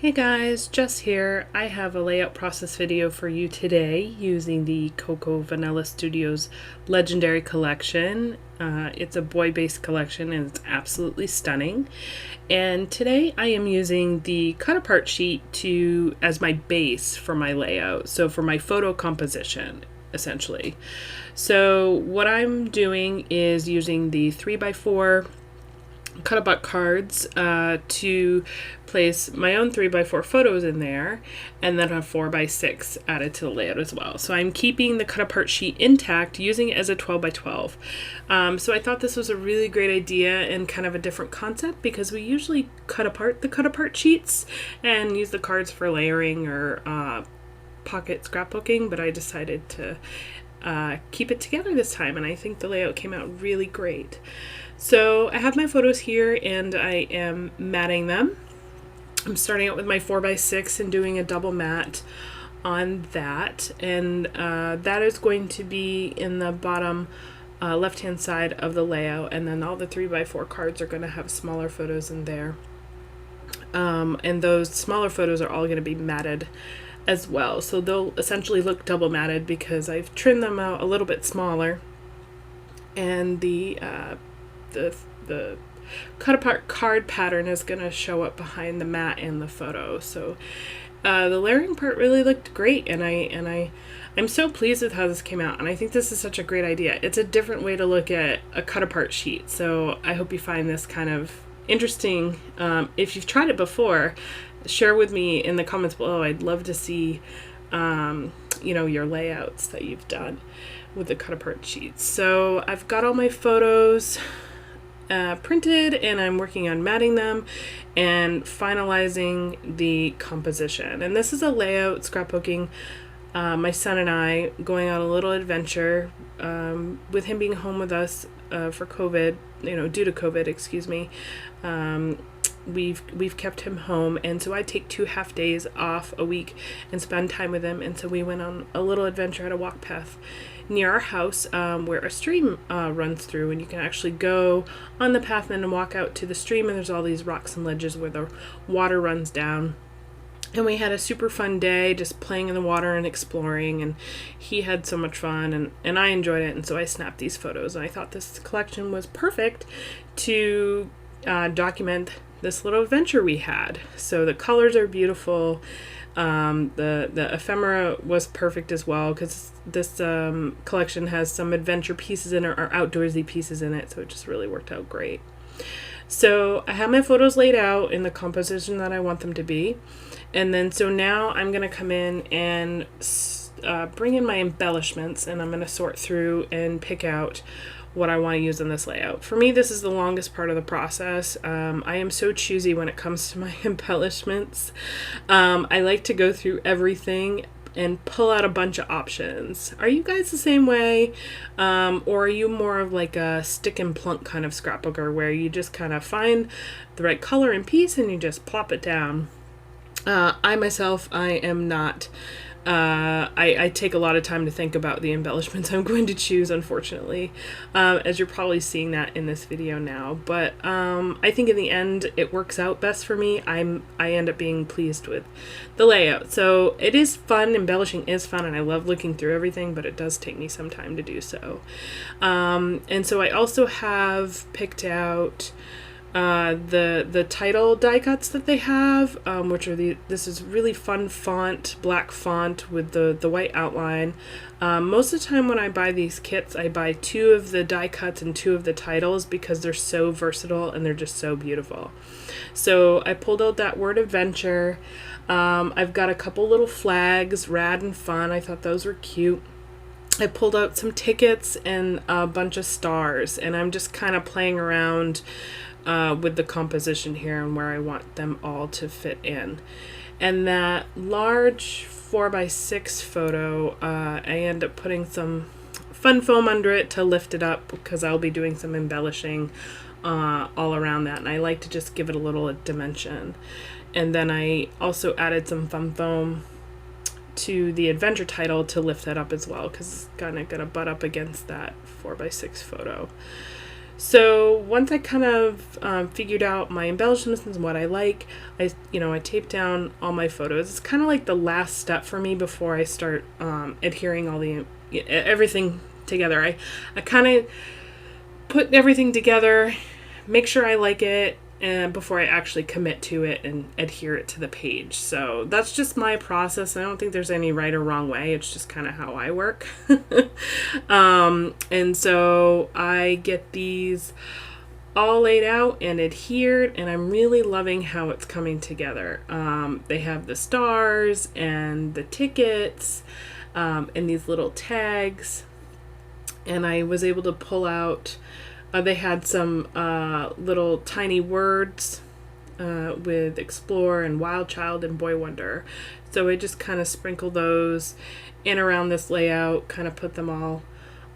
Hey guys, Jess here. I have a layout process video for you today using the Coco Vanilla Studios Legendary Collection. It's a boy-based collection and it's absolutely stunning. And today I am using the cut-apart sheet as my base for my layout, so for my photo composition, essentially. So what I'm doing is using the 3x4 cut-apart cards to place my own 3x4 photos in there, and then a 4x6 added to the layout as well. So I'm keeping the cut-apart sheet intact, using it as a 12x12. So I thought this was a really great idea and kind of a different concept, because we usually cut apart the cut-apart sheets and use the cards for layering or pocket scrapbooking, but I decided to keep it together this time, and I think the layout came out really great. So I have my photos here and I am matting them. I'm starting out with my 4x6 and doing a double mat on that, and that is going to be in the bottom left hand side of the layout, and then all the 3x4 cards are going to have smaller photos in there, and those smaller photos are all going to be matted as well, so they'll essentially look double matted because I've trimmed them out a little bit smaller, and the cut apart card pattern is going to show up behind the mat and the photo. So the layering part really looked great, and I'm so pleased with how this came out, and I think this is such a great idea. It's a different way to look at a cut apart sheet, so I hope you find this kind of interesting. If you've tried it before, share with me in the comments below. I'd love to see your layouts that you've done with the cut apart sheets. So I've got all my photos printed, and I'm working on matting them and finalizing the composition. And this is a layout scrapbooking, my son and I going on a little adventure, with him being home with us for COVID, due to COVID, excuse me. We've kept him home, and so I take 2 half days off a week and spend time with him, and so we went on a little adventure at a walk path near our house, where a stream runs through, and you can actually go on the path and then walk out to the stream, and there's all these rocks and ledges where the water runs down. And we had a super fun day just playing in the water and exploring, and he had so much fun, and I enjoyed it, and so I snapped these photos, and I thought this collection was perfect to document this little adventure we had. So the colors are beautiful. The ephemera was perfect as well, because this collection has some adventure pieces in it, or outdoorsy pieces in it, so it just really worked out great. So I have my photos laid out in the composition that I want them to be, and then so now I'm going to come in and bring in my embellishments, and I'm going to sort through and pick out what I want to use in this layout. For me, this is the longest part of the process. I am so choosy when it comes to my embellishments. I like to go through everything and pull out a bunch of options. Are you guys the same way? Or are you more of like a stick and plunk kind of scrapbooker, where you just kind of find the right color and piece and you just plop it down? I myself, I am not. I take a lot of time to think about the embellishments I'm going to choose, unfortunately, as you're probably seeing that in this video now. But I think in the end it works out best for me. I end up being pleased with the layout. So it is fun. Embellishing is fun, and I love looking through everything, but it does take me some time to do so. And so I also have picked out the title die cuts that they have, which are this is really fun font, black font with the white outline. Most of the time when I buy these kits, I buy 2 of the die cuts and 2 of the titles, because they're so versatile and they're just so beautiful. So I pulled out that word adventure. I've got a couple little flags, rad and fun. I thought those were cute. I pulled out some tickets and a bunch of stars, and I'm just kind of playing around with the composition here and where I want them all to fit in. And that large 4x6 photo, I end up putting some fun foam under it to lift it up, because I'll be doing some embellishing all around that, and I like to just give it a little dimension. And then I also added some fun foam to the adventure title to lift that up as well, because it's kind of going to butt up against that 4x6 photo. So once I kind of figured out my embellishments and what I like, I taped down all my photos. It's kind of like the last step for me before I start adhering all the everything together. I kind of put everything together, make sure I like it, and before I actually commit to it and adhere it to the page. So that's just my process. I don't think there's any right or wrong way. It's just kind of how I work. And so I get these all laid out and adhered, and I'm really loving how it's coming together. They have the stars and the tickets and these little tags. And I was able to pull out, they had some little tiny words with Explore and Wild Child and Boy Wonder. So I just kind of sprinkle those in around this layout, kind of put them all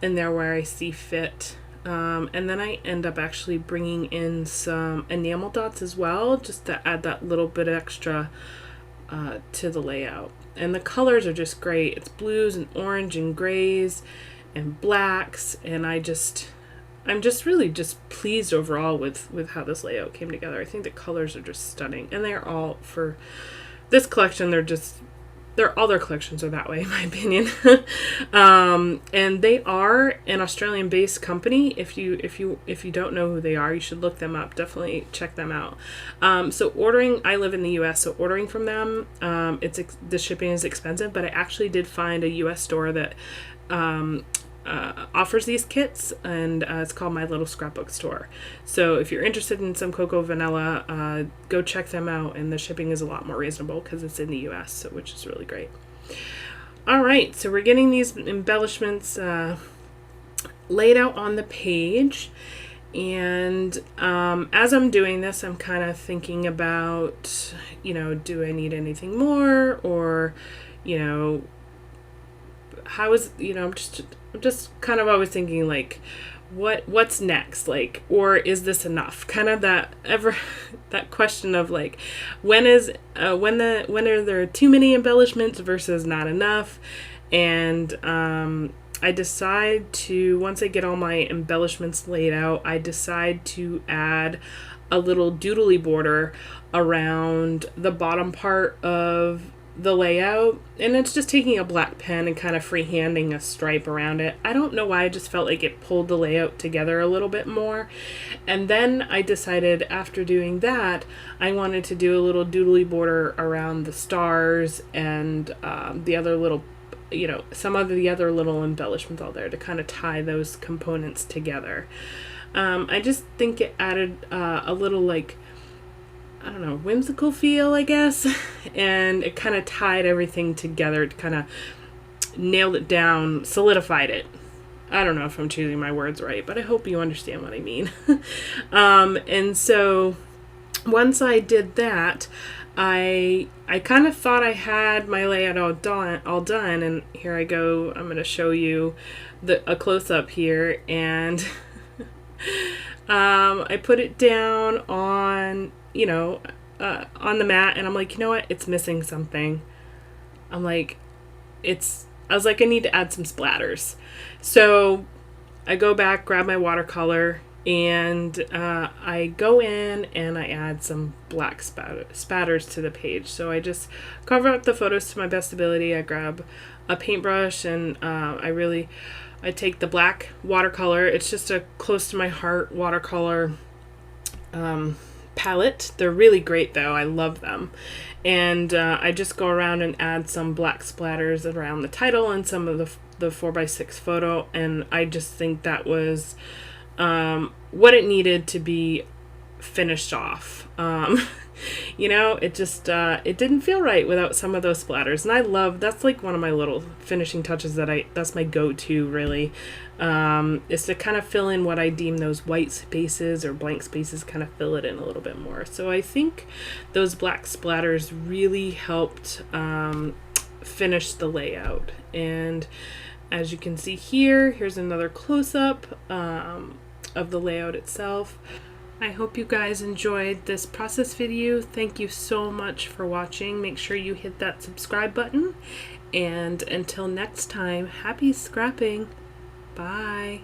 in there where I see fit. And then I end up actually bringing in some enamel dots as well, just to add that little bit extra to the layout. And the colors are just great. It's blues and orange and grays and blacks, and I'm just really just pleased overall with how this layout came together. I think the colors are just stunning, and they're all, for this collection, all their collections are that way, in my opinion. And they are an Australian-based company. If you don't know who they are, you should look them up. Definitely check them out. So I live in the U.S., so ordering from them, the shipping is expensive, but I actually did find a U.S. store that offers these kits, and it's called My Little Scrapbook Store. So if you're interested in some Cocoa Vanilla, go check them out, and the shipping is a lot more reasonable because it's in the US, so, which is really great. All right, so we're getting these embellishments laid out on the page, and as I'm doing this, I'm kind of thinking about, do I need anything more, or, how is, I'm just kind of always thinking, like, what's next, like, or is this enough? Kind of that question of, like, when are there too many embellishments versus not enough? And I decide to, once I get all my embellishments laid out, I decide to add a little doodly border around the bottom part of the layout, and it's just taking a black pen and kind of freehanding a stripe around it. I don't know why, I just felt like it pulled the layout together a little bit more. And then I decided, after doing that, I wanted to do a little doodly border around the stars and the other little, some of the other little embellishments all there to kind of tie those components together. I just think it added a little, like, I don't know, whimsical feel, I guess. And it kind of tied everything together, to kind of nailed it down, solidified it. I don't know if I'm choosing my words right, but I hope you understand what I mean. And so once I did that, I kind of thought I had my layout all done, and here I go. I'm going to show you a close-up here, and I put it down on on the mat, and I'm like, you know what? It's missing something. I was like, I need to add some splatters. So I go back, grab my watercolor, and I go in and I add some black spatters to the page. So I just cover up the photos to my best ability. I grab a paintbrush, and I take the black watercolor. It's just a close to my heart watercolor palette. They're really great, though. I love them. And I just go around and add some black splatters around the title and some of the 4x6 photo, and I just think that was what it needed to be finished off. It just it didn't feel right without some of those splatters, and that's like one of my little finishing touches that's my go-to, really, is to kind of fill in what I deem those white spaces or blank spaces, kind of fill it in a little bit more. So I think those black splatters really helped finish the layout. And as you can see here's another close-up of the layout itself. I hope you guys enjoyed this process video. Thank you so much for watching. Make sure you hit that subscribe button. And until next time, happy scrapping. Bye.